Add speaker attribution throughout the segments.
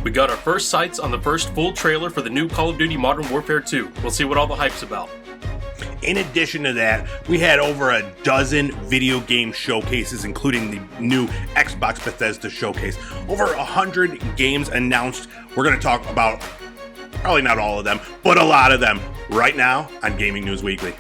Speaker 1: We got our first sights on the first full trailer for the new Call of Duty Modern Warfare 2. We'll see what all the hype's about.
Speaker 2: In addition to that, we had over a dozen video game showcases, including the new Xbox Bethesda showcase. Over 100 games announced. We're going to talk about probably not all of them, but a lot of them right now on Gaming News Weekly.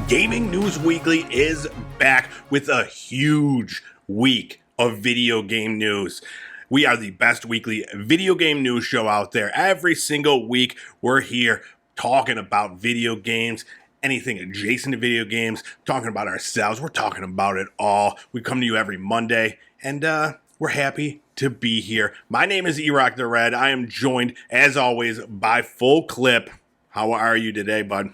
Speaker 2: Gaming News Weekly is back with a huge week of video game news. We are the best weekly video game news show out there. Every single week, we're here talking about video games, anything adjacent to video games, talking about ourselves. We're talking about it all. We come to you every Monday, and we're happy to be here. My name is E-Rock the Red. I am joined, as always, by Full Clip. How are you today, bud?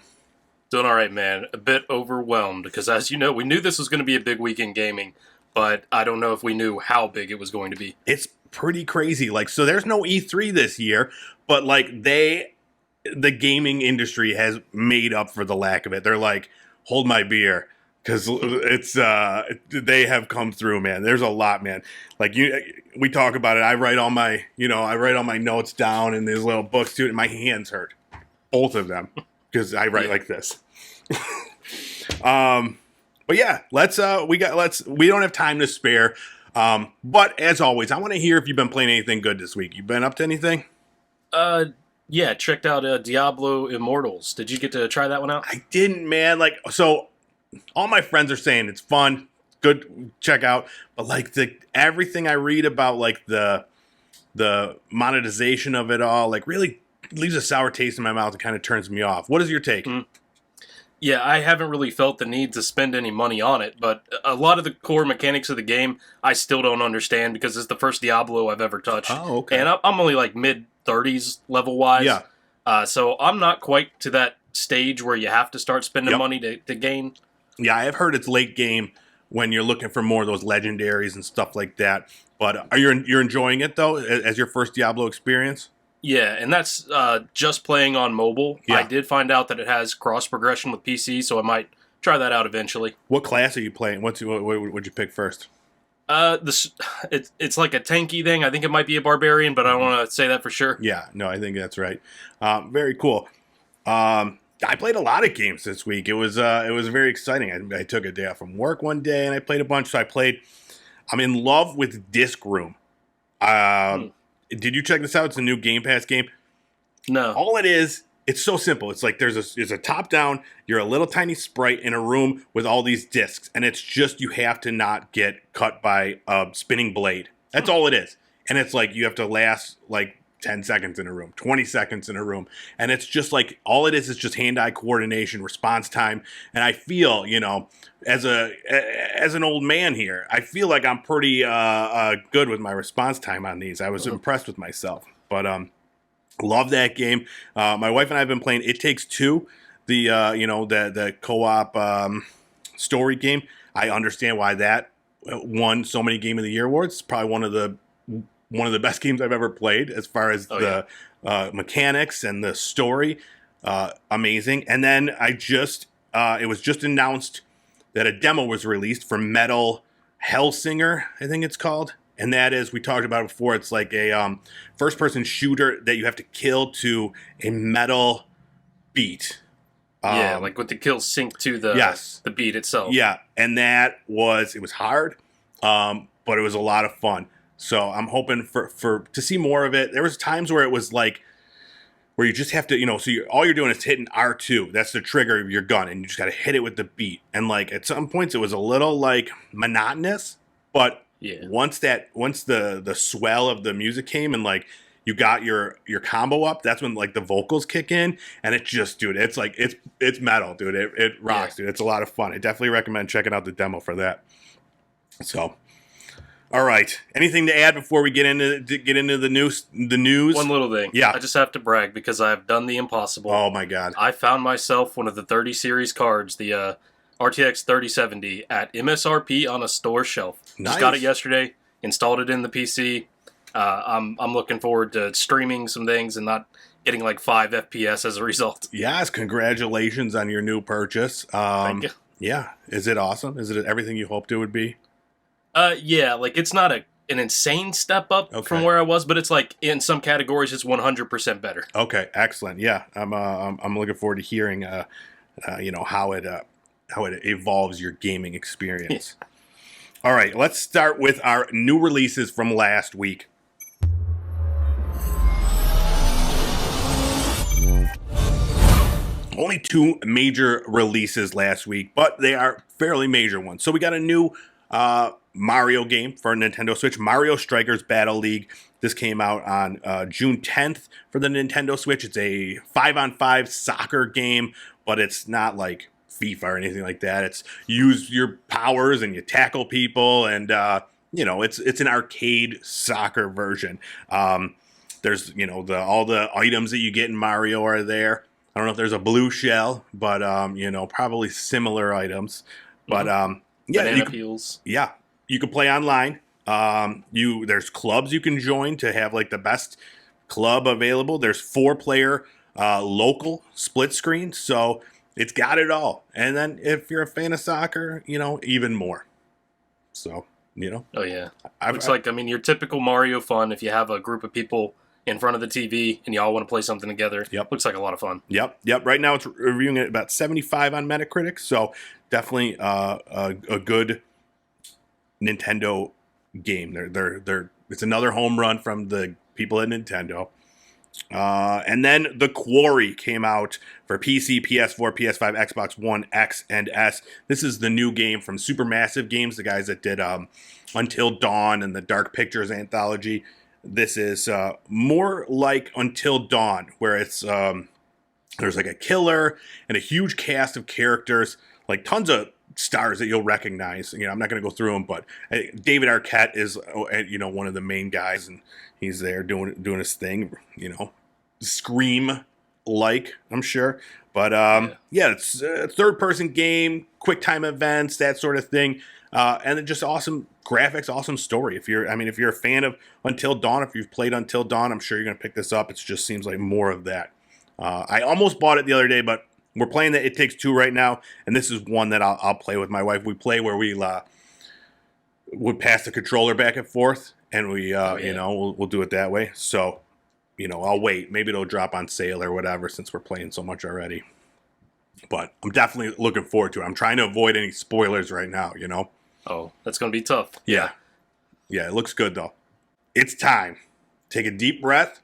Speaker 1: Doing all right, man. A bit overwhelmed because, as you know, we knew this was going to be a big week in gaming, but I don't know if we knew how big it was going to be.
Speaker 2: It's pretty crazy. So there's no E3 this year, but the gaming industry has made up for the lack of it. They're like, hold my beer, because it's they have come through, man. There's a lot, man. We talk about it. I write all my notes down in these little books too, and my hands hurt, both of them. Because I write like this. But yeah, we don't have time to spare. But as always, I want to hear if you've been playing anything good this week. You been up to anything?
Speaker 1: Yeah, checked out Diablo Immortals. Did you get to try that one out?
Speaker 2: I didn't, man. So all my friends are saying it's fun, good, check out. But everything I read about the monetization of it all, really leaves a sour taste in my mouth and kind of turns me off. What is your take?
Speaker 1: Yeah, I haven't really felt the need to spend any money on it, but a lot of the core mechanics of the game I still don't understand because it's the first Diablo I've ever touched.
Speaker 2: Oh, okay.
Speaker 1: And I'm only mid-30s level-wise.
Speaker 2: Yeah.
Speaker 1: So I'm not quite to that stage where you have to start spending money to gain.
Speaker 2: Yeah, I have heard it's late game when you're looking for more of those legendaries and stuff like that. But you're enjoying it, though, as your first Diablo experience?
Speaker 1: Yeah, and that's just playing on mobile.
Speaker 2: Yeah.
Speaker 1: I did find out that it has cross-progression with PC, so I might try that out eventually.
Speaker 2: What class are you playing? What would you pick first?
Speaker 1: It's like a tanky thing. I think it might be a barbarian, but I don't want to say that for sure.
Speaker 2: Yeah, no, I think that's right. Very cool. I played a lot of games this week. It was very exciting. I took a day off from work one day, and I played a bunch. So I'm in love with Disc Room. Did you check this out? It's a new Game Pass game.
Speaker 1: No.
Speaker 2: All it is, it's so simple. It's like there's a top down. You're a little tiny sprite in a room with all these discs, and it's just you have to not get cut by a spinning blade. That's all it is. And it's you have to last 10 seconds in a room, 20 seconds in a room. And it's just all it is just hand-eye coordination, response time. And I feel, as an old man here, I feel like I'm pretty good with my response time on these. I was impressed with myself. But love that game. My wife and I have been playing It Takes Two, the co-op story game. I understand why that won so many Game of the Year awards. It's probably one of the best games I've ever played as far as mechanics and the story. Amazing. And then it was just announced that a demo was released for Metal Hellsinger, I think it's called. And that is, we talked about it before, it's like a first-person shooter that you have to kill to a metal beat.
Speaker 1: With the kills sync to the beat itself.
Speaker 2: Yeah, and it was hard, but it was a lot of fun. So I'm hoping to see more of it. There was times where it was where you just have to, all you're doing is hitting R2. That's the trigger of your gun, and you just got to hit it with the beat. And at some points it was a little monotonous, but once the swell of the music came and you got your combo up, that's when the vocals kick in, and it just, dude, it's it's metal, dude. It rocks, dude. It's a lot of fun. I definitely recommend checking out the demo for that. So, all right. Anything to add before we get into the news?
Speaker 1: One little thing.
Speaker 2: Yeah.
Speaker 1: I just have to brag because I've done the impossible.
Speaker 2: Oh my God.
Speaker 1: I found myself one of the 30 series cards, the RTX 3070 at MSRP on a store shelf.
Speaker 2: Nice.
Speaker 1: Just got it yesterday. Installed it in the PC. I'm looking forward to streaming some things and not getting like 5 FPS as a result.
Speaker 2: Yes, congratulations on your new purchase.
Speaker 1: Thank you.
Speaker 2: Yeah, is it awesome? Is it everything you hoped it would be?
Speaker 1: Yeah, like it's not an insane step up from where I was, but it's like in some categories it's 100% better.
Speaker 2: Okay, excellent. Yeah, I'm looking forward to hearing how it evolves your gaming experience.
Speaker 1: Yeah.
Speaker 2: All right, let's start with our new releases from last week. Only 2 major releases last week, but they are fairly major ones. So we got a new Mario game for Nintendo Switch, Mario Strikers Battle League. This came out on June 10th for the Nintendo Switch. It's a 5-on-5 soccer game, but it's not like FIFA or anything like that. It's use your powers and you tackle people, and it's an arcade soccer version. There's all the items that you get in Mario are there. I don't know if there's a blue shell, but probably similar items. But
Speaker 1: banana peels.
Speaker 2: Yeah, you can play online. There's clubs you can join to have like the best club available. There's 4-player local split screen, so it's got it all. And then if you're a fan of soccer, even more. So
Speaker 1: Oh yeah, looks like your typical Mario fun. If you have a group of people in front of the TV and you all want to play something together.
Speaker 2: Yep.
Speaker 1: Looks like a lot of fun.
Speaker 2: Yep. Right now it's reviewing it about 75 on Metacritic, so definitely a good Nintendo game. It's another home run from the people at Nintendo. And then The Quarry came out for PC, PS4, PS5, Xbox One, X, and S. This is the new game from Supermassive Games, the guys that did Until Dawn and the Dark Pictures anthology. This is more like Until Dawn, where it's there's like a killer and a huge cast of characters, like tons of stars that you'll recognize. I'm not going to go through them, but David Arquette is one of the main guys, and he's there doing his thing. Scream like, I'm sure, but it's a third-person game, quick time events, that sort of thing. And then just awesome graphics, awesome story. If you're a fan of Until Dawn, if you've played Until Dawn, I'm sure you're going to pick this up. It just seems like more of that. I almost bought it the other day, but we're playing the It Takes Two right now, and this is one that I'll play with my wife. We play where we would pass the controller back and forth, and we'll do it that way. So, I'll wait. Maybe it'll drop on sale or whatever since we're playing so much already. But I'm definitely looking forward to it. I'm trying to avoid any spoilers right now,
Speaker 1: Oh, that's going to be tough.
Speaker 2: Yeah, it looks good, though. It's time. Take a deep breath.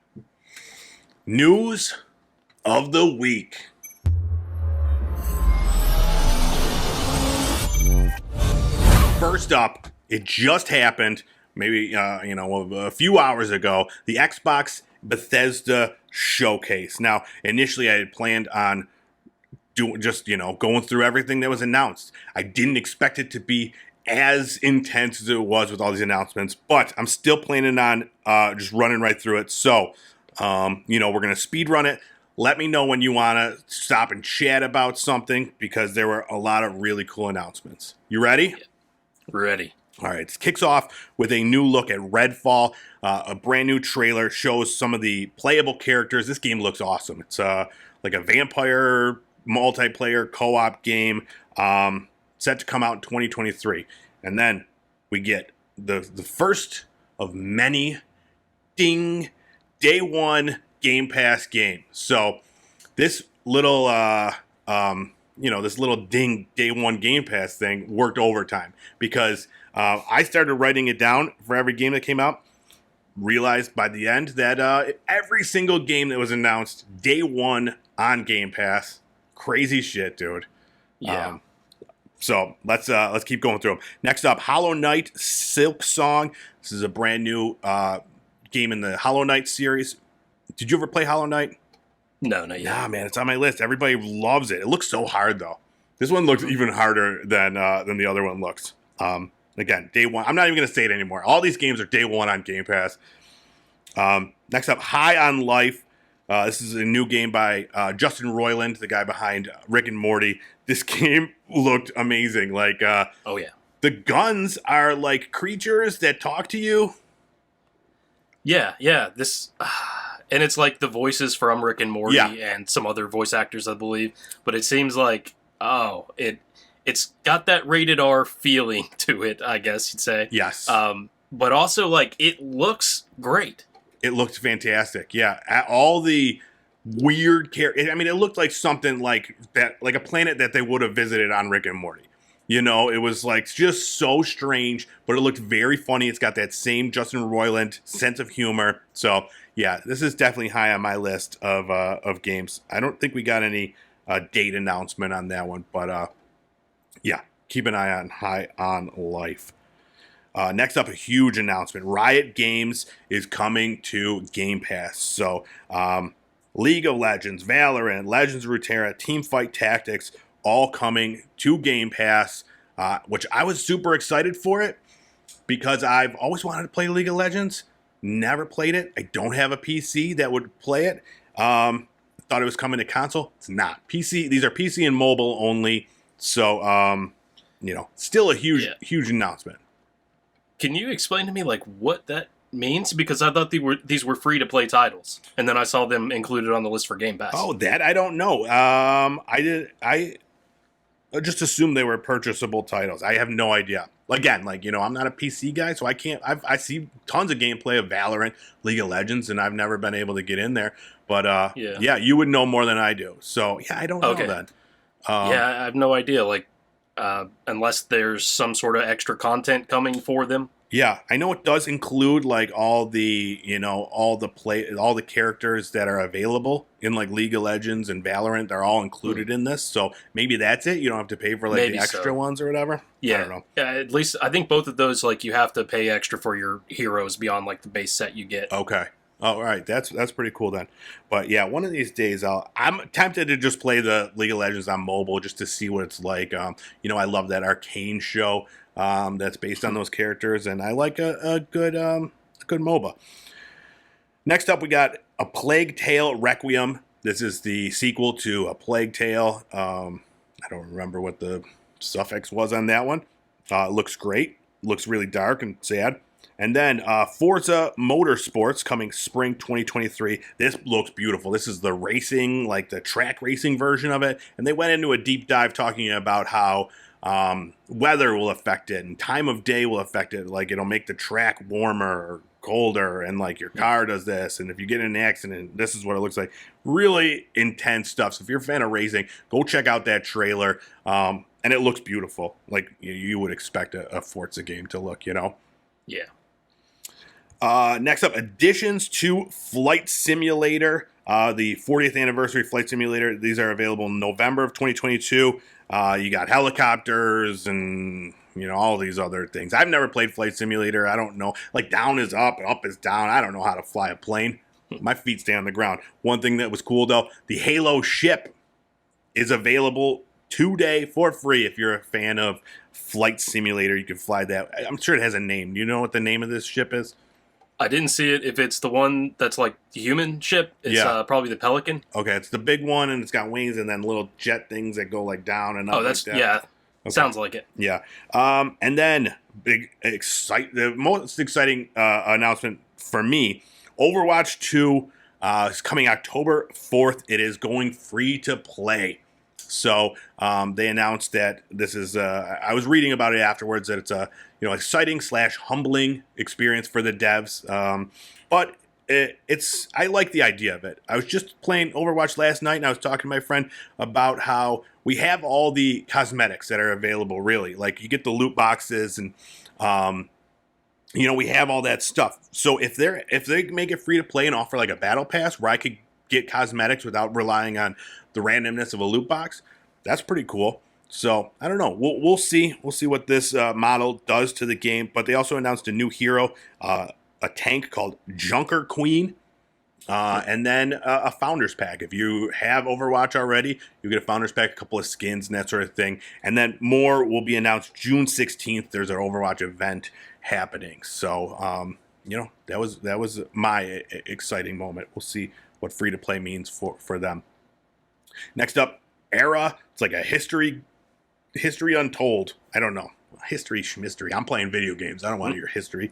Speaker 2: News of the week. First up, it just happened, maybe, a few hours ago, the Xbox Bethesda showcase. Now, initially I had planned on going through everything that was announced. I didn't expect it to be as intense as it was with all these announcements, but I'm still planning on just running right through it. So, we're going to speed run it. Let me know when you want to stop and chat about something, because there were a lot of really cool announcements. You ready?
Speaker 1: Ready.
Speaker 2: All right, it kicks off with a new look at Redfall. A brand new trailer shows some of the playable characters. This game looks awesome. It's like a vampire multiplayer co-op game set to come out in 2023. And then we get the first of many day one Game Pass game. So this little this little day one Game Pass thing worked overtime, because I started writing it down for every game that came out. Realized by the end that every single game that was announced day one on Game Pass, crazy shit, dude.
Speaker 1: Yeah.
Speaker 2: So let's keep going through them. Next up, Hollow Knight Silk Song. This is a brand new game in the Hollow Knight series. Did you ever play Hollow Knight?
Speaker 1: No, not yet.
Speaker 2: Nah, man, it's on my list. Everybody loves it. It looks so hard, though. This one looks even harder than the other one looks. Again, day one. I'm not even going to say it anymore. All these games are day one on Game Pass. Next up, High on Life. This is a new game by Justin Roiland, the guy behind Rick and Morty. This game looked amazing. Like,
Speaker 1: Oh yeah.
Speaker 2: the guns are like creatures that talk to you.
Speaker 1: Yeah. This, and it's like the voices from Rick and Morty
Speaker 2: Yeah.
Speaker 1: and some other voice actors, I believe. But it seems like it's got that rated R feeling to it, I guess you'd say.
Speaker 2: Yes.
Speaker 1: But also like it looks great.
Speaker 2: It looked fantastic. Yeah. All the weird I mean, it looked like something like that, like a planet that they would have visited on Rick and Morty. You know, it was like just so strange, but it looked very funny. It's got that same Justin Roiland sense of humor. So yeah, this is definitely high on my list of games. I don't think we got any date announcement on that one, but yeah, keep an eye on High on Life. Next up, a huge announcement. Riot Games is coming to Game Pass. So League of Legends, Valorant, Legends of Runeterra, Teamfight Tactics, all coming to Game Pass, which I was super excited for it because I've always wanted to play League of Legends. Never played it. I don't have a PC that would play it. Thought it was coming to console. It's not. PC. These are PC and mobile only. So, still a huge announcement.
Speaker 1: Can you explain to me like what that means? Because I thought these were free to play titles, and then I saw them included on the list for Game Pass.
Speaker 2: Oh, that I don't know. I just assumed they were purchasable titles. I have no idea. Again, I'm not a PC guy, so I can't. I see tons of gameplay of Valorant, League of Legends, and I've never been able to get in there. But yeah, you would know more than I do. So yeah, I don't know then.
Speaker 1: Yeah, I have no idea. Unless there's some sort of extra content coming for them.
Speaker 2: Yeah, I know it does include all the characters that are available in League of Legends and Valorant. They're all included in this, so maybe that's it. You don't have to pay for the extra ones or whatever.
Speaker 1: Yeah,
Speaker 2: I don't know.
Speaker 1: Yeah, at least I think both of those you have to pay extra for your heroes beyond the base set you get.
Speaker 2: Okay. Oh, all right. That's pretty cool then. But yeah, one of these days I'm tempted to just play the League of Legends on mobile just to see what it's like. I love that Arcane show that's based on those characters, and I like a good MOBA. Next up, we got A Plague Tale Requiem. This is the sequel to A Plague Tale. I don't remember what the suffix was on that one. It looks great. Looks really dark and sad. And then Forza Motorsports coming spring 2023. This looks beautiful. This is the racing, the track racing version of it. And they went into a deep dive talking about how weather will affect it and time of day will affect it. It'll make the track warmer or colder, and your car does this. And if you get in an accident, this is what it looks like. Really intense stuff. So if you're a fan of racing, go check out that trailer. And it looks beautiful. You would expect a Forza game to look,
Speaker 1: Yeah.
Speaker 2: Next up, additions to Flight Simulator, the 40th anniversary Flight Simulator. These are available in November of 2022. You got helicopters and all these other things. I've never played Flight Simulator. I don't know. Down is up, up is down. I don't know how to fly a plane. My feet stay on the ground. One thing that was cool though, the Halo ship is available today for free. If you're a fan of Flight Simulator, you can fly that. I'm sure it has a name. Do you know what the name of this ship is?
Speaker 1: I didn't see it. If it's the one that's the human ship, it's probably the Pelican.
Speaker 2: Okay, it's the big one, and it's got wings and then little jet things that go down and up.
Speaker 1: Oh, that's
Speaker 2: that.
Speaker 1: Okay. Sounds like it.
Speaker 2: Yeah. And then the most exciting announcement for me, Overwatch 2 is coming October 4th. It is going free to play. So they announced that this is. I was reading about it afterwards that it's a exciting / humbling experience for the devs. But it's. I like the idea of it. I was just playing Overwatch last night, and I was talking to my friend about how we have all the cosmetics that are available. Really, you get the loot boxes, and we have all that stuff. So if they make it free to play and offer a battle pass where I could get cosmetics without relying on the randomness of a loot box, that's pretty cool. So I don't know. We'll see. We'll see what this model does to the game. But they also announced a new hero, a tank called Junker Queen, and then a Founders Pack. If you have Overwatch already, you get a Founders Pack, a couple of skins, and that sort of thing. And then more will be announced June 16th. There's an Overwatch event happening. So that was my exciting moment. We'll see what free-to-play means for them. Next up, Era. It's like a history untold. I don't know. History schmistery. I'm playing video games. I don't want to hear history.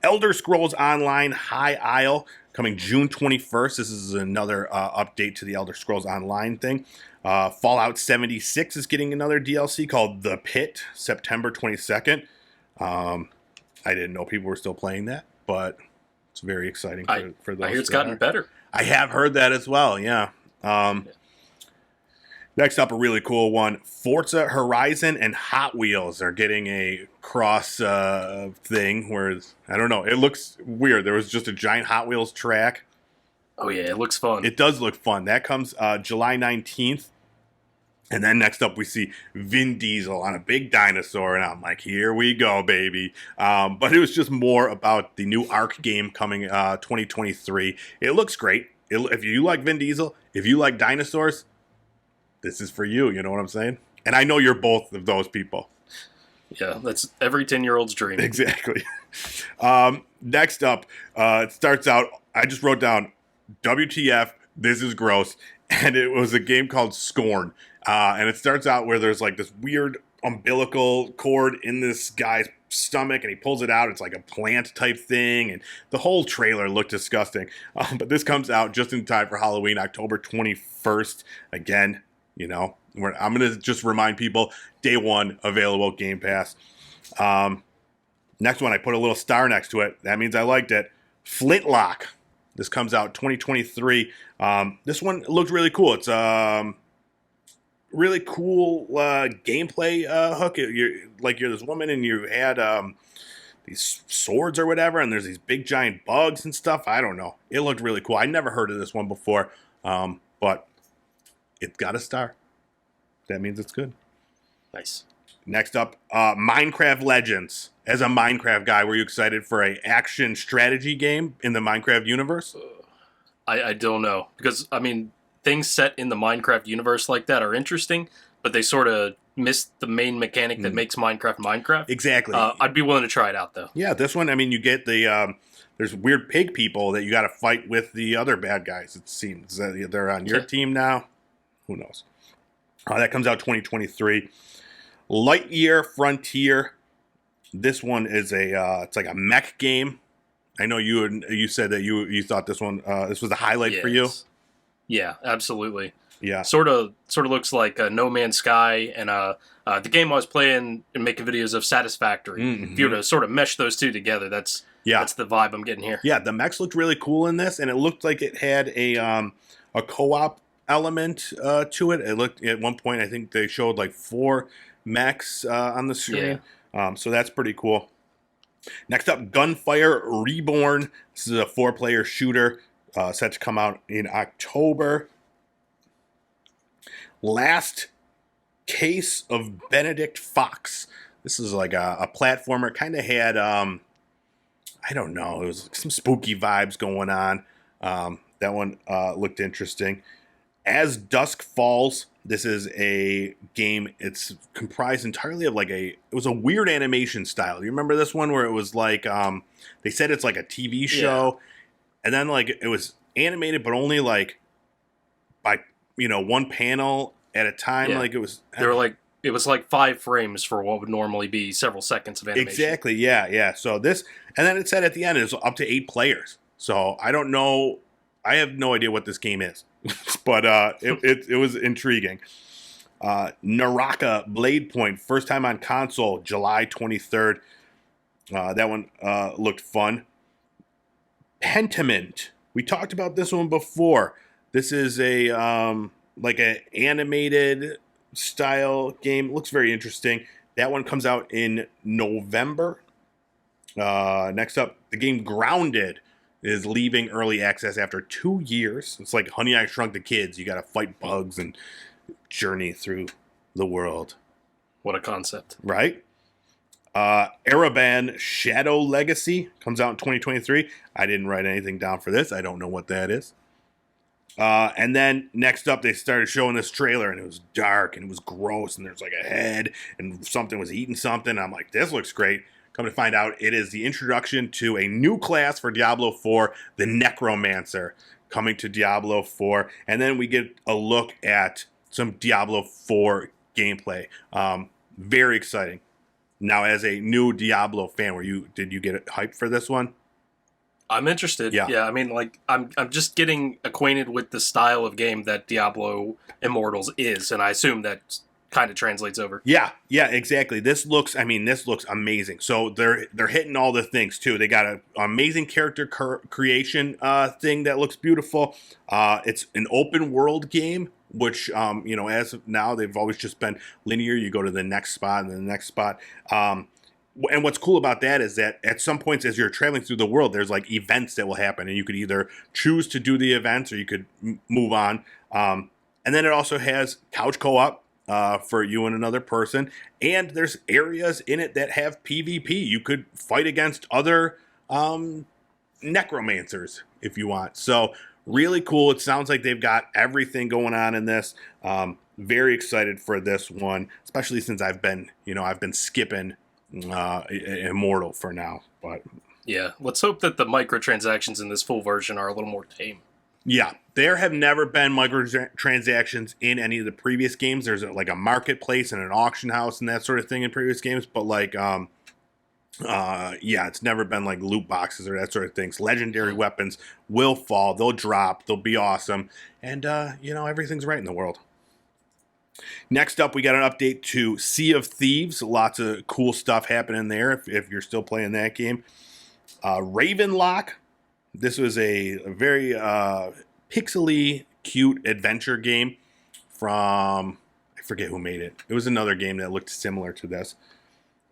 Speaker 2: Elder Scrolls Online High Isle coming June 21st. This is another update to the Elder Scrolls Online thing. Fallout 76 is getting another DLC called The Pit, September 22nd. I didn't know people were still playing that, but it's very exciting for those.
Speaker 1: I hear it's gotten better.
Speaker 2: I have heard that as well, yeah. Next up, a really cool one. Forza Horizon and Hot Wheels are getting a cross thing where, I don't know, it looks weird. There was just a giant Hot Wheels track.
Speaker 1: Oh, yeah, it looks fun.
Speaker 2: It does look fun. That comes July 19th. And then next up, we see Vin Diesel on a big dinosaur, and I'm like, here we go, baby. But it was just more about the new Ark game coming 2023. It looks great. If you like Vin Diesel, if you like dinosaurs, this is for you. You know what I'm saying? And I know you're both of those people.
Speaker 1: Yeah, that's every 10-year-old's dream.
Speaker 2: Exactly. Next up, it starts out, I just wrote down, WTF, this is gross. And it was a game called Scorn. And it starts out where there's like this weird umbilical cord in this guy's stomach, and he pulls it out. It's like a plant type thing, and the whole trailer looked disgusting. But this comes out just in time for Halloween, October 21st. Again, you know, I'm going to just remind people, day one, available Game Pass. Next one, I put a little star next to it. That means I liked it. Flintlock. This comes out 2023. This one looked really cool. It's really cool gameplay hook. You're this woman and you had these swords or whatever, and there's these big giant bugs and stuff. I don't know. It looked really cool. I never heard of this one before, but it's got a star. That means it's good.
Speaker 1: Nice.
Speaker 2: Next up, Minecraft Legends. As a Minecraft guy, were you excited for a action strategy game in the Minecraft universe?
Speaker 1: I don't know. Because, I mean, things set in the Minecraft universe like that are interesting, but they sort of miss the main mechanic that makes Minecraft.
Speaker 2: Exactly.
Speaker 1: I'd be willing to try it out, though.
Speaker 2: Yeah, this one, I mean, you get the... there's weird pig people that you got to fight with the other bad guys, it seems. They're on your team now. Who knows? That comes out 2023. Lightyear Frontier. This one is it's like a mech game. I know you said that you thought this one this was the highlight for you.
Speaker 1: Yeah, absolutely.
Speaker 2: Yeah,
Speaker 1: sort of looks like No Man's Sky and the game I was playing and making videos of Satisfactory.
Speaker 2: Mm-hmm.
Speaker 1: If you were to sort of mesh those two together, that's the vibe I'm getting here.
Speaker 2: Yeah, the mechs looked really cool in this, and it looked like it had a co-op element to it. It looked at one point, I think they showed like 4 mechs on the screen. Yeah. So that's pretty cool. Next up, Gunfire Reborn. This is a 4-player shooter set to come out in October. Last Case of Benedict Fox. This is like a platformer. Kind of had, I don't know, it was some spooky vibes going on. That one looked interesting. As Dusk Falls, this is a game. It's comprised entirely of it was a weird animation style. You remember this one where it was like, they said it's like a TV show, and then like it was animated, but only like by, one panel at a time.
Speaker 1: Yeah.
Speaker 2: Like it was,
Speaker 1: it was like 5 frames for what would normally be several seconds of animation.
Speaker 2: Exactly. Yeah. So this, and then it said at the end it was up to 8 players. So I don't know. I have no idea what this game is. But it was intriguing. Naraka Blade Point, first time on console, July 23rd. That one looked fun. Pentiment. We talked about this one before. This is a like an animated style game. It looks very interesting. That one comes out in November. Next up, the game Grounded is leaving early access after 2 years. It's like Honey, I Shrunk the Kids. You got to fight bugs and journey through the world.
Speaker 1: What a concept.
Speaker 2: Right? Ereban Shadow Legacy comes out in 2023. I didn't write anything down for this. I don't know what that is. And then next up, they started showing this trailer, and it was dark, and it was gross, and there's like a head, and something was eating something. I'm like, this looks great. Come to find out, it is the introduction to a new class for Diablo 4, the Necromancer. coming to Diablo 4. And then we get a look at some Diablo 4 gameplay. Very exciting. Now, as a new Diablo fan, did you get hyped for this one?
Speaker 1: I'm interested.
Speaker 2: Yeah.
Speaker 1: I mean, like, I'm just getting acquainted with the style of game that Diablo Immortals is, and I assume that kind of translates over.
Speaker 2: Yeah, exactly. This looks amazing. So they're hitting all the things too. They got an amazing character creation thing that looks beautiful. It's an open world game, which as of now they've always just been linear. You go to the next spot and the next spot. And what's cool about that is that at some points as you're traveling through the world, there's like events that will happen, and you could either choose to do the events or you could move on. And then it also has couch co-op for you and another person. And there's areas in it that have PvP. You could fight against other necromancers if you want. So really cool. It sounds like they've got everything going on in this. Very excited for this one, especially since I've been skipping Immortal for now. But
Speaker 1: yeah, let's hope that the microtransactions in this full version are a little more tame.
Speaker 2: Yeah, there have never been microtransactions in any of the previous games. There's like a marketplace and an auction house and that sort of thing in previous games, but like it's never been like loot boxes or that sort of things. Legendary weapons will fall, they'll drop, they'll be awesome, and everything's right in the world. Next up, we got an update to Sea of Thieves. Lots of cool stuff happening there if you're still playing that game. Ravenlock. This was a very pixely cute adventure game from, I forget who made it. It was another game that looked similar to this.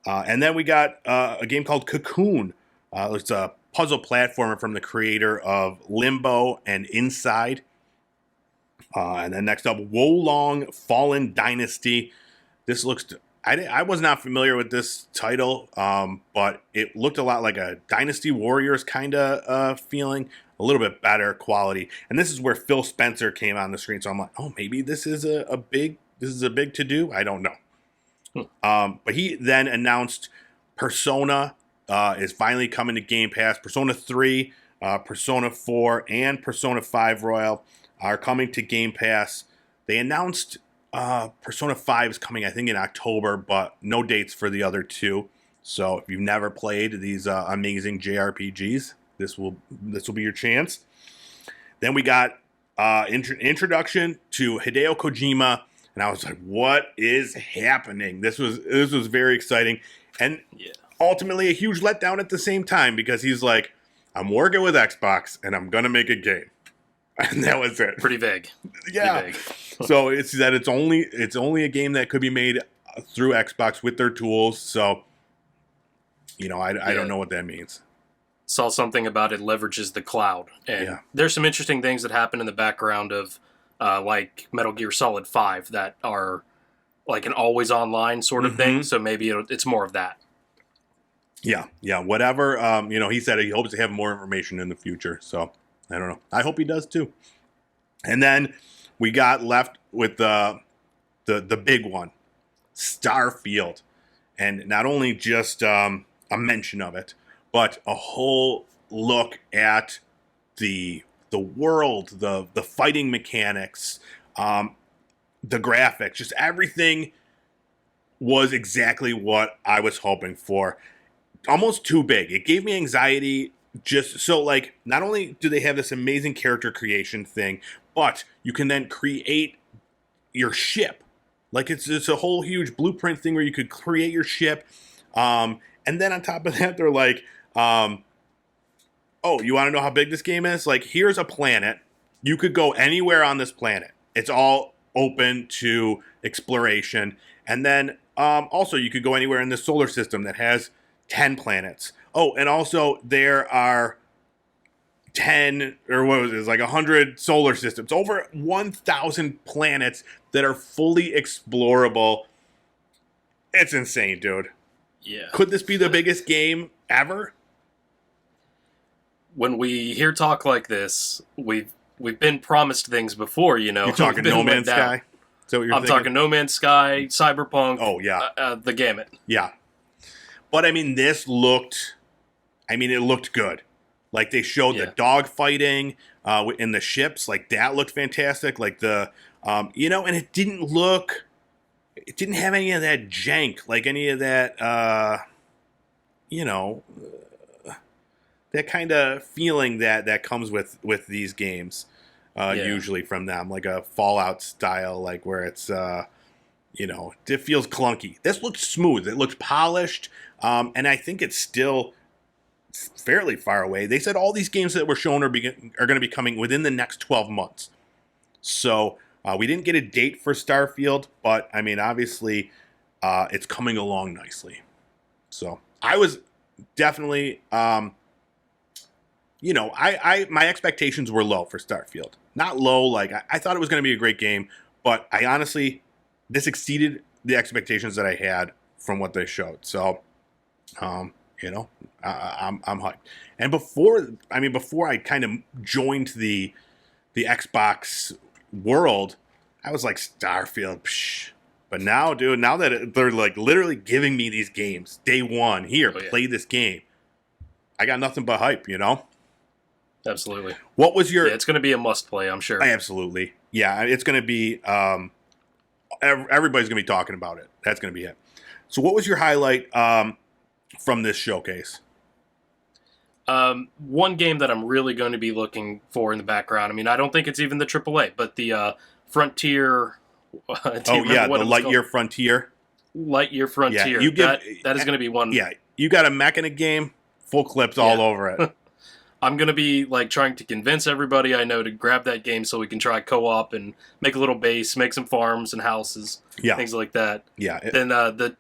Speaker 2: And then we got a game called Cocoon. It's a puzzle platformer from the creator of Limbo and Inside. And then next up, Wolong Fallen Dynasty. This looks... I was not familiar with this title, but it looked a lot like a Dynasty Warriors kind of feeling. A little bit better quality. And this is where Phil Spencer came on the screen. So I'm like, oh, maybe this is a big to-do? I don't know. But he then announced Persona is finally coming to Game Pass. Persona 3, Persona 4, and Persona 5 Royal are coming to Game Pass. They announced Persona 5 is coming, I think, in October, but no dates for the other two. So if you've never played these amazing JRPGs, this will be your chance. Then we got introduction to Hideo Kojima, and I was like, what is happening? This was very exciting, and ultimately a huge letdown at the same time, because he's like, I'm working with Xbox and I'm gonna make a game. And that was it.
Speaker 1: Pretty vague.
Speaker 2: Yeah.
Speaker 1: Pretty vague.
Speaker 2: So it's only a game that could be made through Xbox with their tools. So, I don't know what that means.
Speaker 1: Saw something about it leverages the cloud. And there's some interesting things that happen in the background of like Metal Gear Solid 5 that are like an always online sort of thing. So maybe it's more of that.
Speaker 2: Yeah. Whatever. He said he hopes to have more information in the future. So I don't know. I hope he does too. And then we got left with the big one, Starfield, and not only just a mention of it, but a whole look at the world, the fighting mechanics, the graphics, just everything was exactly what I was hoping for. Almost too big. It gave me anxiety. Just so, like, not only do they have this amazing character creation thing, but you can then create your ship. Like, it's a whole huge blueprint thing where you could create your ship. And then on top of that, they're like, oh, you want to know how big this game is? Like, here's a planet. You could go anywhere on this planet. It's all open to exploration. And then also, you could go anywhere in the solar system that has 10 planets. Oh, and also there are 10, or what was it, like 100 solar systems, over 1,000 planets that are fully explorable. It's insane, dude.
Speaker 1: Yeah.
Speaker 2: Could this be the biggest game ever?
Speaker 1: When we hear talk like this, we've been promised things before,
Speaker 2: You're talking No Man's Sky? Is that what you're
Speaker 1: thinking? I'm talking No Man's Sky, Cyberpunk.
Speaker 2: Oh, yeah.
Speaker 1: The gamut.
Speaker 2: Yeah. But, I mean, it looked good. Like they showed the dog fighting in the ships, like that looked fantastic. Like and it didn't have any of that jank, like any of that, that kind of feeling that comes with these games, usually from them, like a Fallout style, like where it's, it feels clunky. This looks smooth. It looks polished, and I think it's still fairly far away. They said all these games that were shown are going to be coming within the next 12 months. So we didn't get a date for Starfield, but I mean, obviously, it's coming along nicely. So I was definitely, my expectations were low for Starfield. Not low, like I thought it was going to be a great game, but this exceeded the expectations that I had from what they showed. So, I'm hyped. And before I kind of joined the Xbox world, I was like, Starfield, psh. But now, dude, now that they're like literally giving me these games day one, play this game, I got nothing but hype,
Speaker 1: Absolutely.
Speaker 2: What was your?
Speaker 1: Yeah, it's going to be a must play, I'm sure.
Speaker 2: Absolutely, yeah. It's going to be. Everybody's going to be talking about it. That's going to be it. So, what was your highlight from this showcase?
Speaker 1: One game that I'm really going to be looking for in the background. I mean, I don't think it's even the AAA, but the Frontier.
Speaker 2: The Lightyear Frontier.
Speaker 1: Lightyear Frontier. Yeah, that is going to be one.
Speaker 2: Yeah, you got a mech in a game, full clips all over it.
Speaker 1: I'm going to be like trying to convince everybody I know to grab that game so we can try co-op and make a little base, make some farms and houses, things like that.
Speaker 2: Yeah.
Speaker 1: Then the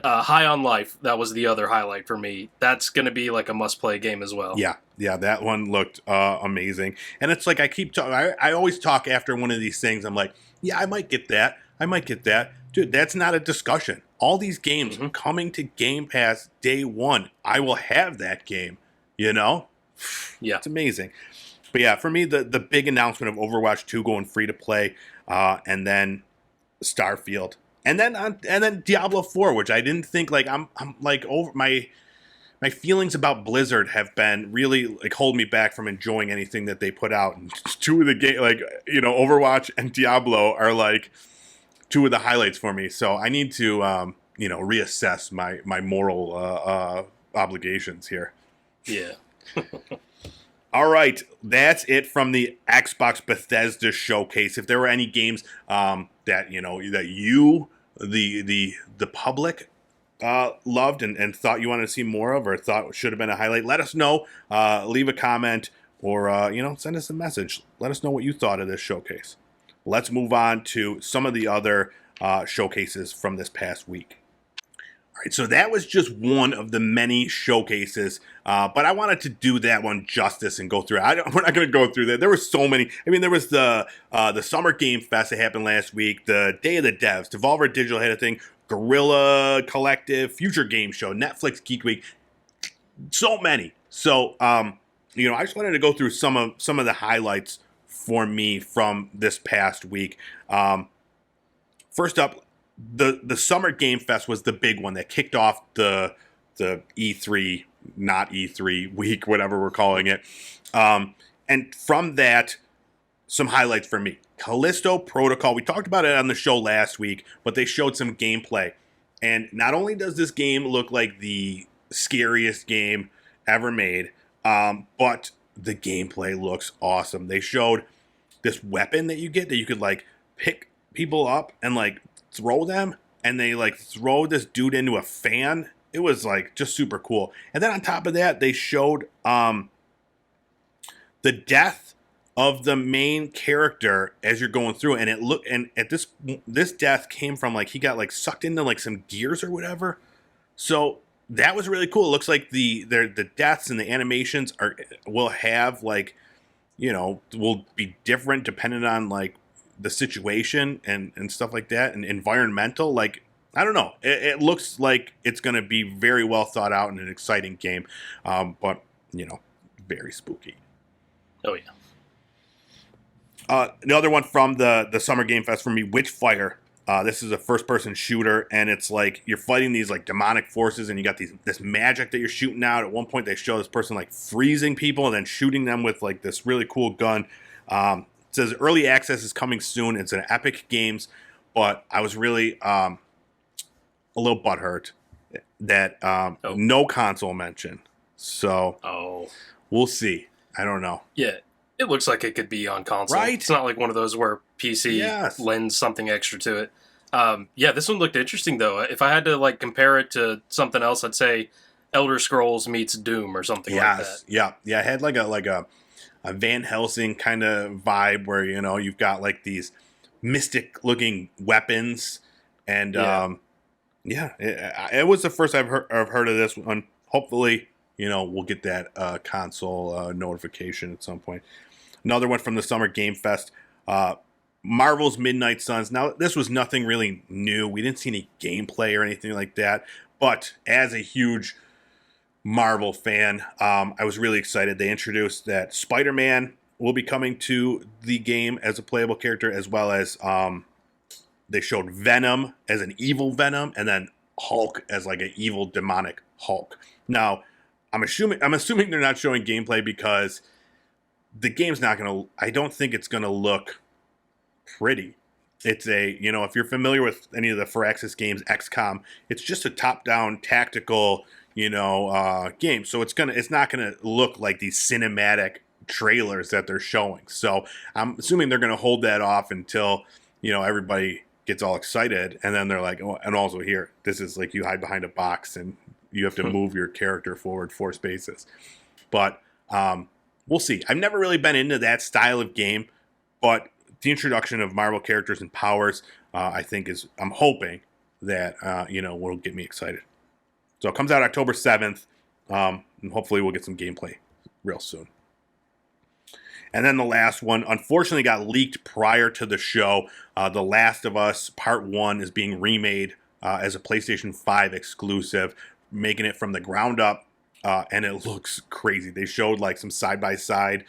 Speaker 1: High on Life, that was the other highlight for me. That's going to be like a must-play game as well.
Speaker 2: Yeah, that one looked amazing. And it's like I keep talking. I always talk after one of these things. I'm like, yeah, I might get that. Dude, that's not a discussion. All these games coming to Game Pass day one, I will have that game. Yeah, it's amazing. But yeah, for me, the big announcement of Overwatch 2 going free to play, and then Starfield, and then Diablo 4, which I didn't think, like I'm like over my feelings about Blizzard have been really like holding me back from enjoying anything that they put out. And two of the game, like Overwatch and Diablo are like two of the highlights for me. So I need to reassess my moral obligations here.
Speaker 1: Yeah.
Speaker 2: All right, that's it from the Xbox Bethesda showcase. If there were any games that the public loved and thought you wanted to see more of, or thought should have been a highlight, let us know. Leave a comment, or send us a message. Let us know what you thought of this showcase. Let's move on to some of the other showcases from this past week. All right, so that was just one of the many showcases, but I wanted to do that one justice and go through it. We're not going to go through that. There were so many. I mean, there was the Summer Game Fest that happened last week, the Day of the Devs, Devolver Digital had a thing, Guerrilla Collective, Future Game Show, Netflix Geek Week, so many. So, I just wanted to go through some of the highlights for me from this past week. First up, the Summer Game Fest was the big one that kicked off the E3, not E3 week, whatever we're calling it. And from that, some highlights for me. Callisto Protocol, we talked about it on the show last week, but they showed some gameplay. And not only does this game look like the scariest game ever made, but the gameplay looks awesome. They showed this weapon that you get that you could like pick people up and like throw them, and they like throw this dude into a fan. It was like just super cool. And then on top of that, they showed the death of the main character as you're going through, and at this death came from like he got like sucked into like some gears or whatever. So that was really cool. It looks like the deaths and the animations will have like will be different depending on like the situation and stuff like that, and environmental, like I don't know, it looks like it's going to be very well thought out and an exciting game, but very spooky.
Speaker 1: Oh yeah.
Speaker 2: Another one from the Summer Game Fest for me, Witchfire. This is a first-person shooter, and it's like you're fighting these like demonic forces, and you got this magic that you're shooting out. At one point, they show this person like freezing people and then shooting them with like this really cool gun. It says early access is coming soon. It's an Epic Games, but I was really a little butthurt that no console mention. So we'll see. I don't know.
Speaker 1: Yeah. It looks like it could be on console.
Speaker 2: Right?
Speaker 1: It's not like one of those where PC lends something extra to it. This one looked interesting, though. If I had to like compare it to something else, I'd say Elder Scrolls meets Doom or something like that.
Speaker 2: Yeah. It had like a Van Helsing kind of vibe where, you know, you've got like these mystic-looking weapons. And, it was the first I've heard of this one. Hopefully, you know, we'll get that console notification at some point. Another one from the Summer Game Fest, Marvel's Midnight Suns. Now, this was nothing really new. We didn't see any gameplay or anything like that. But as a huge Marvel fan, I was really excited. They introduced that Spider-Man will be coming to the game as a playable character, as well as they showed Venom as an evil Venom, and then Hulk as like an evil demonic Hulk. Now, I'm assuming they're not showing gameplay because the game's not going to, I don't think it's going to look pretty. It's if you're familiar with any of the Firaxis games, XCOM, it's just a top-down tactical, game. So it's not going to look like these cinematic trailers that they're showing. So I'm assuming they're going to hold that off until, everybody gets all excited. And then they're like, oh, and also here, this is like you hide behind a box and you have to move your character forward 4 spaces. But, we'll see. I've never really been into that style of game, but the introduction of Marvel characters and powers, I think I'm hoping that, will get me excited. So it comes out October 7th, and hopefully we'll get some gameplay real soon. And then the last one, unfortunately, got leaked prior to the show. The Last of Us Part 1 is being remade as a PlayStation 5 exclusive, making it from the ground up. And it looks crazy. They showed like some side-by-side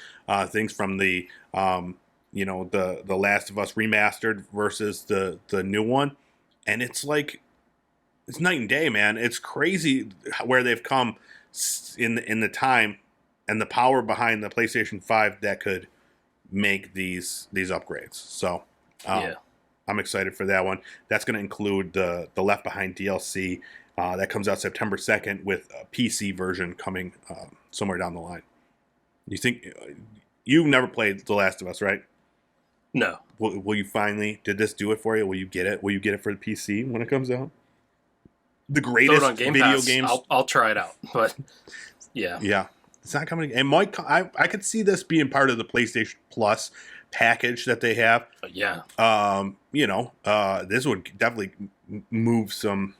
Speaker 2: things from the Last of Us remastered versus the new one. And it's like, it's night and day, man. It's crazy where they've come in the time and the power behind the PlayStation 5 that could make these upgrades. So I'm excited for that one. That's going to include the Left Behind DLC. That comes out September 2nd with a PC version coming somewhere down the line. You think you've never played The Last of Us, right?
Speaker 1: No.
Speaker 2: Will you finally? Did this do it for you? Will you get it? Will you get it for the PC when it comes out? The greatest video games.
Speaker 1: I'll try it out, but
Speaker 2: yeah, it's not coming. And I could see this being part of the PlayStation Plus package that they have. This would definitely move some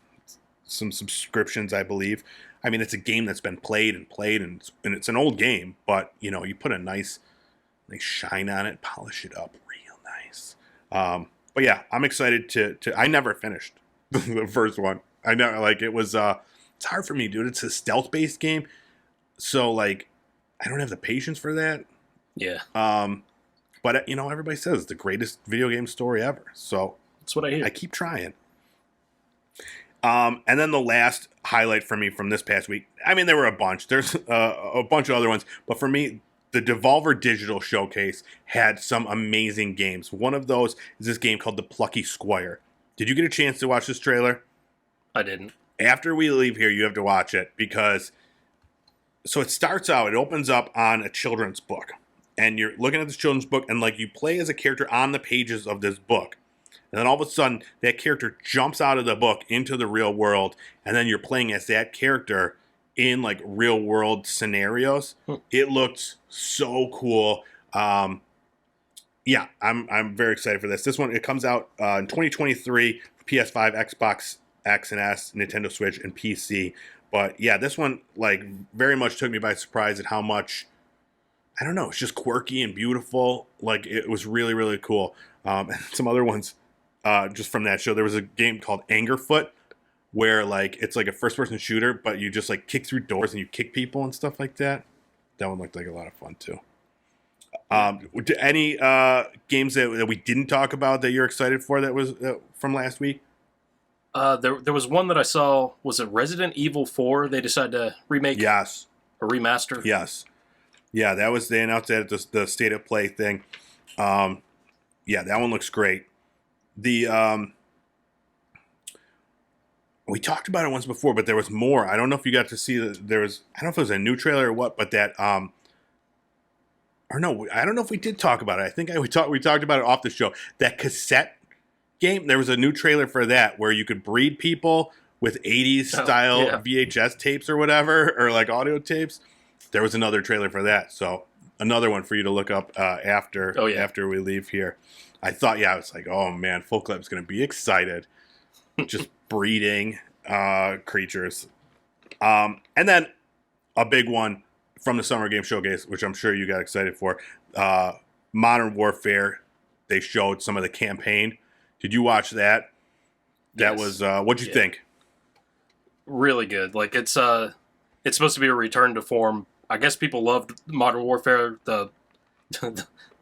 Speaker 2: subscriptions, I believe. I mean, it's a game that's been played, and it's an old game, but you put a nice shine on it, polish it up real nice. But yeah, I'm excited to I never finished the first one. I know, like, it was it's hard for me, dude. It's a stealth based game, so like I don't have the patience for that.
Speaker 1: Yeah.
Speaker 2: But everybody says it's the greatest video game story ever, so
Speaker 1: that's what I hear.
Speaker 2: I keep trying. And then the last highlight for me from this past week, I mean, there were a bunch. There's a bunch of other ones. But for me, the Devolver Digital Showcase had some amazing games. One of those is this game called The Plucky Squire. Did you get a chance to watch this trailer?
Speaker 1: I didn't.
Speaker 2: After we leave here, you have to watch it because... So it starts out, it opens up on a children's book. And you're looking at this children's book, and like you play as a character on the pages of this book. And then all of a sudden, that character jumps out of the book into the real world, and then you're playing as that character in like real world scenarios. It looks so cool. I'm very excited for this. This one, it comes out in 2023 for PS5, Xbox X and S, Nintendo Switch, and PC. But yeah, this one like very much took me by surprise at how much, I don't know, it's just quirky and beautiful. Like it was really, really cool. And some other ones. Just from that show, there was a game called Angerfoot where like it's like a first-person shooter, but you just like kick through doors and you kick people and stuff like that. That one looked like a lot of fun too. Any games that we didn't talk about that you're excited for that was from last week?
Speaker 1: There was one that I saw. Was it Resident Evil 4? They decided to remake.
Speaker 2: Yes.
Speaker 1: Or remaster.
Speaker 2: Yes. Yeah, that was, they announced that at the State of Play thing. Yeah, that one looks great. The we talked about it once before, but there was more. I don't know if you got to see there was. I don't know if it was a new trailer or what, but that or no, I don't know if we did talk about it. I think we talked about it off the show. That cassette game. There was a new trailer for that where you could breed people with 80s style VHS tapes or whatever, or like audio tapes. There was another trailer for that, so another one for you to look up after we leave here. I thought, I was like, oh man, Full Clip's going to be excited, just breeding creatures. And then a big one from the Summer Game Showcase, which I'm sure you got excited for, Modern Warfare. They showed some of the campaign. Did you watch that? That was what'd you think? Really good. Like it's supposed to be a return to form. I guess people loved Modern Warfare. The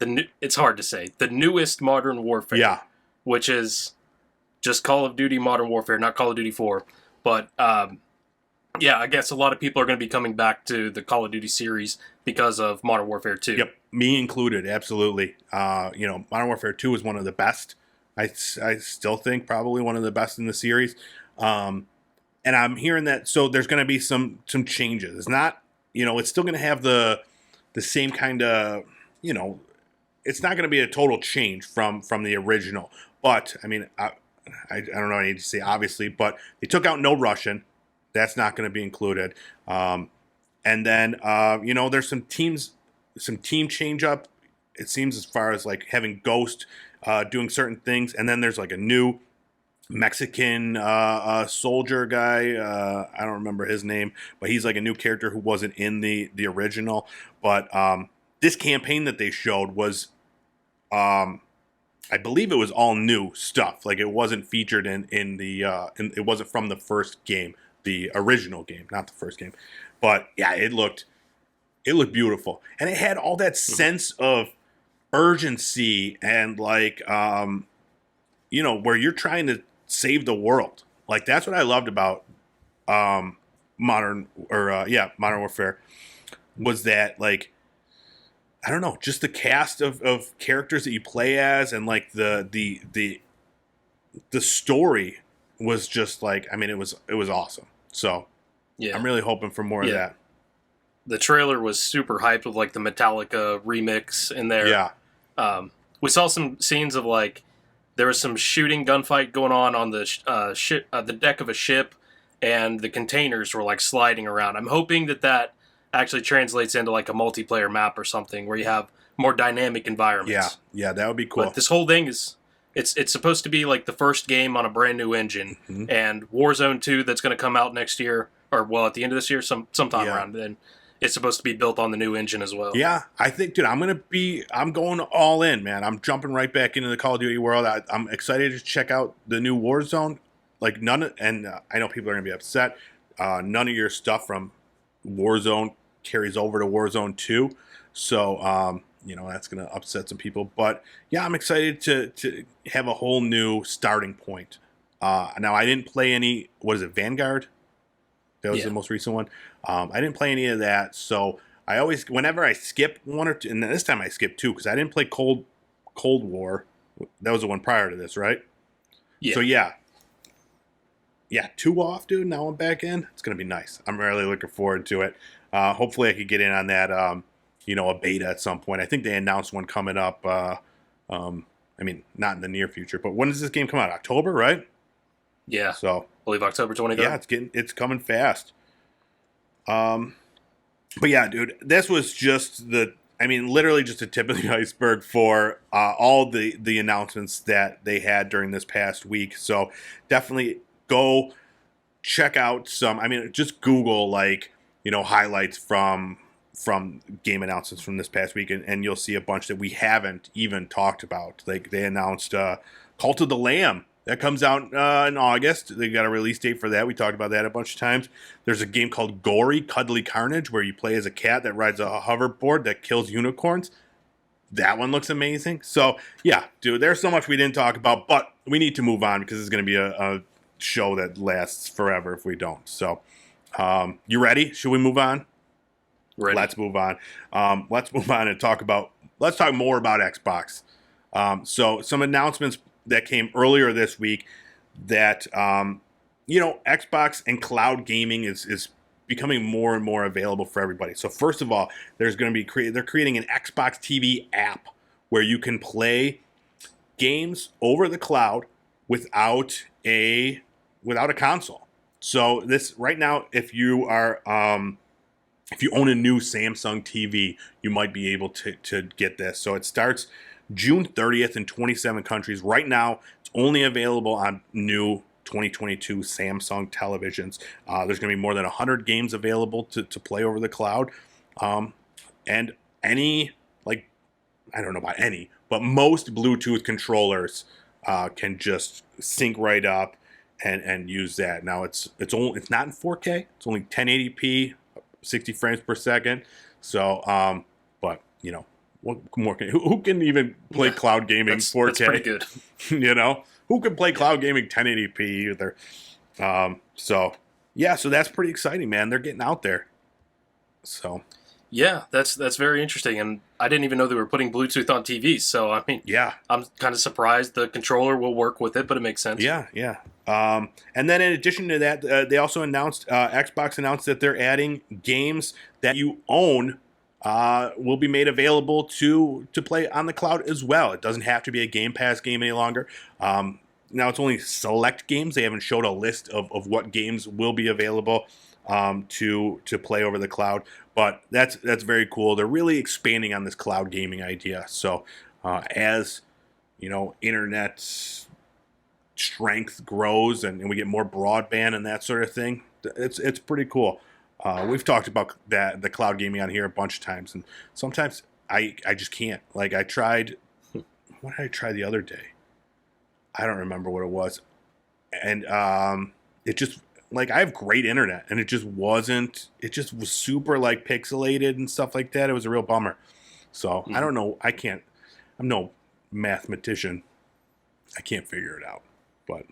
Speaker 2: new, it's hard to say, the newest Modern Warfare, which is just Call of Duty Modern Warfare, not Call of Duty 4. But I guess a lot of people are going to be coming back to the Call of Duty series because of Modern Warfare 2. Yep, me included, absolutely. Modern Warfare 2 is one of the best. I still think probably one of the best in the series. And I'm hearing that, so there's going to be some changes. It's not, it's still going to have the same kind of, it's not going to be a total change from the original. But, I mean, I don't know what I need to say, obviously, but they took out no Russian. That's not going to be included. And then, there's some team change up, it seems, as far as like having Ghost doing certain things. And then there's like a new Mexican soldier guy. I don't remember his name, but he's like a new character who wasn't in the original. But this campaign that they showed was, I believe it was all new stuff. Like it wasn't featured in it wasn't from the first game, the original game, not the first game. But yeah, it looked beautiful, and it had all that sense of urgency and like where you're trying to save the world. Like that's what I loved about Modern Warfare, was that, like, I don't know, just the cast of characters that you play as, and like the story was just like, I mean, it was awesome. So I'm really hoping for more of that. The trailer was super hyped with like the Metallica remix in there. Yeah. We saw some scenes of like, there was some shooting gunfight going on the ship, the deck of a ship, and the containers were like sliding around. I'm hoping that actually translates into like a multiplayer map or something where you have more dynamic environments. Yeah, that would be cool. But this whole thing is, it's supposed to be like the first game on a brand new engine, and Warzone 2 that's going to come out next year, or well, at the end of this year, sometime around then. It's supposed to be built on the new engine as well. Yeah, I think, dude, I'm going all in, man. I'm jumping right back into the Call of Duty world. I'm excited to check out the new Warzone. Like I know people are going to be upset. None of your stuff from Warzone carries over to Warzone 2. So, that's going to upset some people. But yeah, I'm excited to have a whole new starting point. Now, I didn't play any, what is it, Vanguard? That was the most recent one. I didn't play any of that, so I always, whenever I skip one or two, and this time I skipped two, because I didn't play Cold War. That was the one prior to this, right? Yeah. So yeah, 2 off, dude. Now I'm back in. It's gonna be nice. I'm really looking forward to it. Hopefully I could get in on that, a beta at some point. I think they announced one coming up. I mean, not in the near future, but when does this game come out? October, right? Yeah. So I believe October 23rd. Yeah, it's coming fast. But yeah, dude, this was just literally just a tip of the iceberg for all the announcements that they had during this past week. So definitely go check out just Google highlights from game announcements from this past week, and you'll see a bunch that we haven't even talked about. Like they announced Cult of the Lamb. That comes out in August. They got a release date for that. We talked about that a bunch of times. There's a game called Gory Cuddly Carnage where you play as a cat that rides a hoverboard that kills unicorns. that one looks amazing. So, yeah, dude, there's so much we didn't talk about, but we need to move on because it's going to be a show that lasts forever if we don't. So, you ready? Should we move on?
Speaker 1: Ready.
Speaker 2: Let's move on. Let's move on and talk more about Xbox. So, some announcements that came earlier this week that, Xbox and cloud gaming is becoming more and more available for everybody. So first of all, there's going to be they're creating an Xbox TV app where you can play games over the cloud without a console. So this right now, if you are if you own a new Samsung TV, you might be able to get this. So it starts June 30th in 27 countries. Right now, it's only available on new 2022 Samsung televisions. There's going to be more than 100 games available to play over the cloud. And any, I don't know about any, but most Bluetooth controllers can just sync right up and use that. Now it's not in 4K. It's only 1080p, 60 frames per second. So, but what more who can even play cloud gaming 4K?
Speaker 1: That's pretty good.
Speaker 2: Who can play cloud gaming 1080p either? So that's pretty exciting, man. They're getting out there. So
Speaker 1: yeah, that's very interesting, and I didn't even know they were putting Bluetooth on TVs. So I mean,
Speaker 2: yeah,
Speaker 1: I'm kind of surprised the controller will work with it, but it makes sense.
Speaker 2: Yeah. And then in addition to that, they also announced Xbox announced that they're adding games that you own. Will be made available to play on the cloud as well. It doesn't have to be a Game Pass game any longer. Now it's only select games. They haven't showed a list of what games will be available to play over the cloud, but that's very cool. They're really expanding on this cloud gaming idea. So as internet strength grows and we get more broadband and that sort of thing, it's pretty cool. We've talked about the cloud gaming on here a bunch of times, and sometimes I just can't. Like I tried, what did I try the other day? I don't remember what it was, and it just I have great internet, and it just wasn't. It just was super pixelated and stuff like that. It was a real bummer. So I don't know. I can't. I'm no mathematician. I can't figure it out, but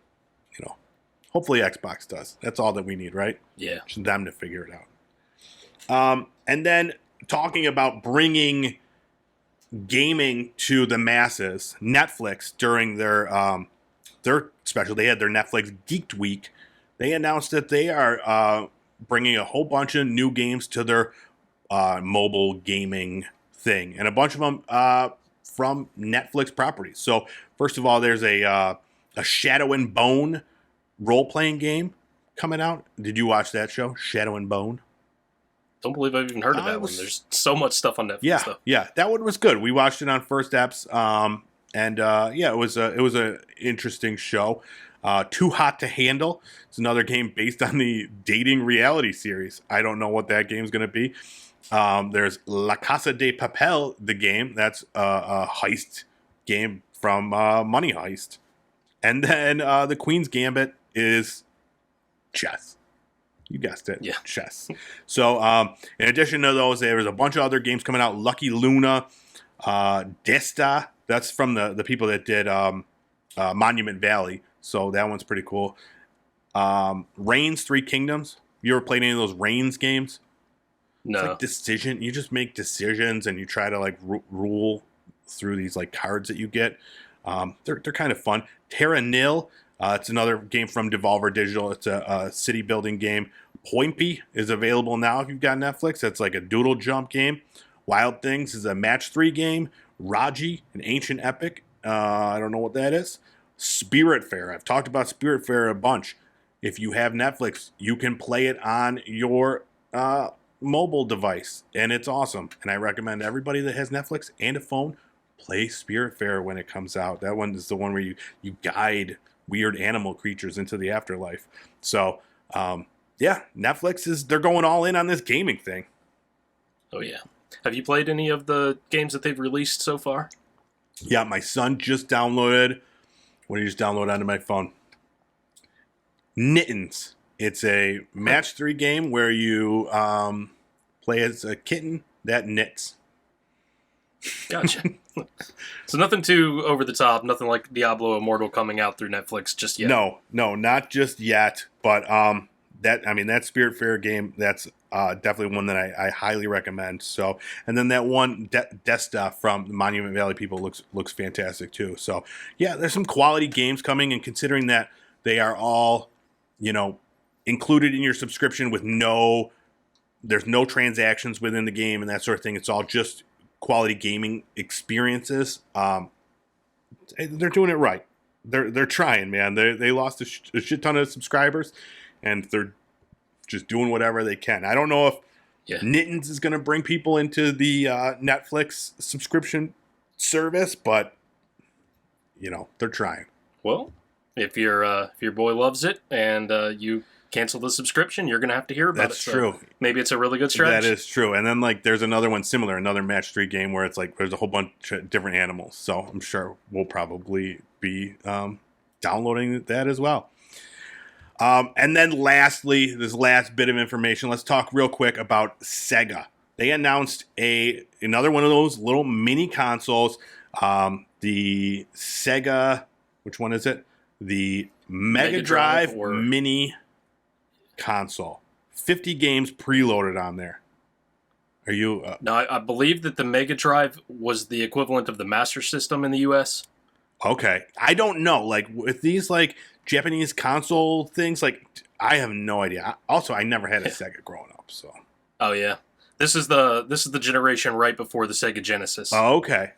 Speaker 2: hopefully Xbox does. That's all that we need, right?
Speaker 1: Yeah.
Speaker 2: Just them to figure it out. And then talking about bringing gaming to the masses, Netflix during their special, they had their Netflix Geeked Week. They announced that they are bringing a whole bunch of new games to their mobile gaming thing, and a bunch of them from Netflix properties. So first of all, there's a Shadow and Bone role-playing game coming out. Did you watch that show, Shadow and Bone?
Speaker 1: Don't believe I've even heard of that one. There's so much stuff on Netflix.
Speaker 2: Yeah, that one was good. We watched it on First Eps, and it was a interesting show. Too Hot to Handle. It's another game based on the dating reality series. I don't know what that game's going to be. There's La Casa de Papel, the game. That's a heist game from Money Heist. And then the Queen's Gambit is chess. You guessed it.
Speaker 1: Yeah.
Speaker 2: Chess. So in addition to those, there was a bunch of other games coming out. Lucky Luna, Desta. That's from the people that did Monument Valley. So that one's pretty cool. Reigns, Three Kingdoms. You ever played any of those Reigns games?
Speaker 1: No.
Speaker 2: It's decision. You just make decisions and you try to rule through these cards that you get. They're kind of fun. Terra Nil. It's another game from Devolver Digital. It's a city building game. Poimpy is available now if you've got Netflix. That's like a doodle jump game. Wild Things is a match 3 game. Raji, an ancient epic. I don't know what that is. Spiritfarer. I've talked about Spiritfarer a bunch. If you have Netflix, you can play it on your mobile device, and it's awesome. And I recommend everybody that has Netflix and a phone play Spiritfarer when it comes out. That one is the one where you guide weird animal creatures into the afterlife. So, Netflix they're going all in on this gaming thing.
Speaker 1: Oh, yeah. Have you played any of the games that they've released so far?
Speaker 2: Yeah, my son just downloaded. What did he just download onto my phone? Knittens. It's a match 3 game where you play as a kitten that knits.
Speaker 1: Gotcha. So nothing too over the top, nothing like Diablo Immortal coming out through Netflix just yet.
Speaker 2: No, not just yet. But that Spiritfarer game, that's definitely one that I highly recommend. So, and then that one Desta from the Monument Valley people looks fantastic too. So, yeah, there's some quality games coming, and considering that they are all, included in your subscription with there's no transactions within the game and that sort of thing. It's all just quality gaming experiences. They're doing it right. They're trying, man. They lost a shit ton of subscribers, and they're just doing whatever they can. I don't know if Nittins is going to bring people into the Netflix subscription service, but they're trying.
Speaker 1: Well, if your boy loves it and you cancel the subscription, you're going to have to hear about it.
Speaker 2: That's true.
Speaker 1: So maybe it's a really good strategy.
Speaker 2: That is true. And then there's another one similar, another match 3 game where it's there's a whole bunch of different animals. So I'm sure we'll probably be downloading that as well. And then lastly, this last bit of information, let's talk real quick about Sega. They announced another one of those little mini consoles, the Sega, which one is it? The Mega Drive Mini console. 50 games preloaded on there. Are you...
Speaker 1: No, I believe that the Mega Drive was the equivalent of the Master System in the U.S.
Speaker 2: Okay. I don't know. With these, Japanese console things, I have no idea. Also, I never had a Sega growing up, so...
Speaker 1: Oh, yeah. This is the generation right before the Sega Genesis.
Speaker 2: Oh, okay.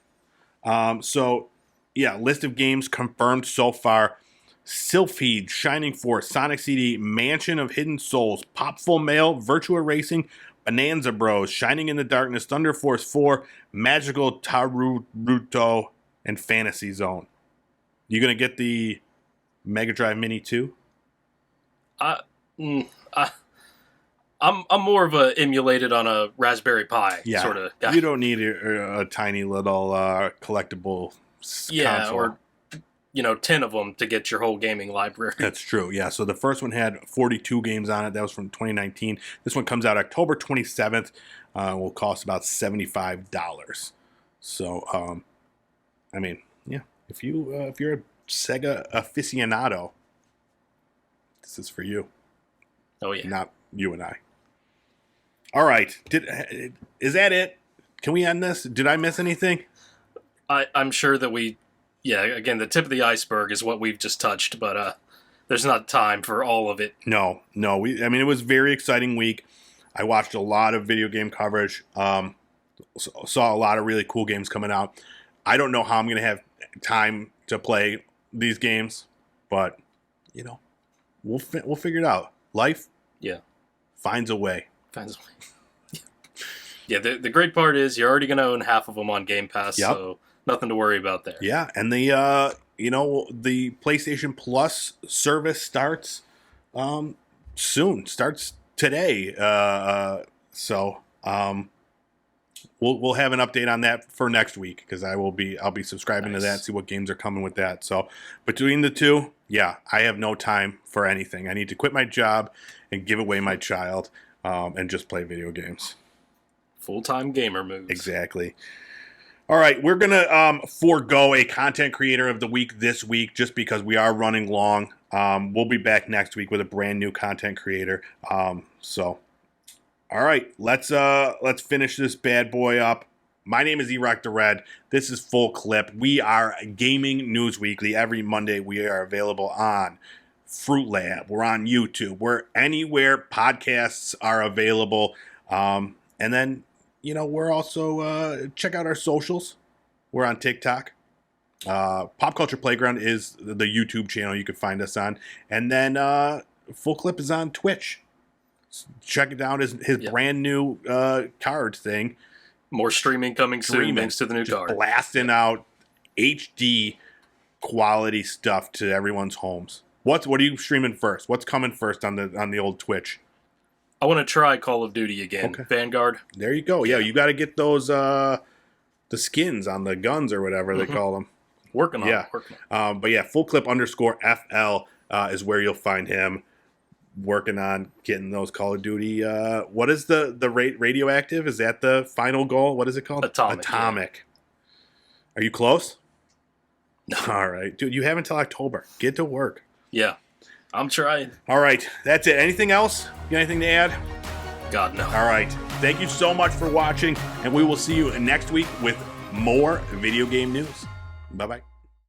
Speaker 2: List of games confirmed so far. Sylphid, Shining Force, Sonic CD, Mansion of Hidden Souls, Popful Mail, Virtua Racing, Bonanza Bros, Shining in the Darkness, Thunder Force 4, Magical Taruruto, and Fantasy Zone. You gonna get the Mega Drive Mini too?
Speaker 1: I'm more of a emulated on a Raspberry Pi sort of guy.
Speaker 2: You don't need a tiny little collectible console.
Speaker 1: Or 10 of them to get your whole gaming library.
Speaker 2: That's true, yeah. So the first one had 42 games on it. That was from 2019. This one comes out October 27th. Will cost about $75. So, if you're a Sega aficionado, this is for you.
Speaker 1: Oh, yeah.
Speaker 2: Not you and I. All right. Is that it? Can we end this? Did I miss anything?
Speaker 1: I'm sure that again, the tip of the iceberg is what we've just touched, but there's not time for all of it.
Speaker 2: No. It was a very exciting week. I watched a lot of video game coverage. Saw a lot of really cool games coming out. I don't know how I'm going to have time to play these games, but we'll figure it out. Life, finds a way.
Speaker 1: Yeah, the great part is you're already going to own half of them on Game Pass, so nothing to worry about there.
Speaker 2: Yeah, and the the PlayStation Plus service starts soon. Starts today. We'll have an update on that for next week because I'll be subscribing to that and see what games are coming with that. So between the two, I have no time for anything. I need to quit my job and give away my child and just play video games.
Speaker 1: Full-time gamer moves.
Speaker 2: Exactly. All right, we're going to forego a content creator of the week this week just because we are running long. We'll be back next week with a brand new content creator. All right, let's finish this bad boy up. My name is Erock the Red. This is Full Clip. We are Gaming News Weekly. Every Monday we are available on Fruit Lab. We're on YouTube. We're anywhere podcasts are available. And then, we're also, check out our socials. We're on TikTok. Pop Culture Playground is the YouTube channel you can find us on. And then Full Clip is on Twitch. Check it out, his brand new card thing.
Speaker 1: More streaming coming soon thanks to the new card.
Speaker 2: Blasting out HD quality stuff to everyone's homes. What are you streaming first? What's coming first on the old Twitch?
Speaker 1: I want to try Call of Duty again. Okay. Vanguard.
Speaker 2: There you go. Yeah, you got to get those the skins on the guns or whatever they call them.
Speaker 1: Working on it.
Speaker 2: But yeah, Full Clip _FL is where you'll find him. Working on getting those Call of Duty. What is the radioactive? Is that the final goal? What is it called?
Speaker 1: Atomic.
Speaker 2: Are you close? All right. Dude, you have until October. Get to work.
Speaker 1: Yeah. I'm trying.
Speaker 2: All right. That's it. Anything else? You got anything to add?
Speaker 1: God, no.
Speaker 2: All right. Thank you so much for watching, and we will see you next week with more video game news. Bye-bye.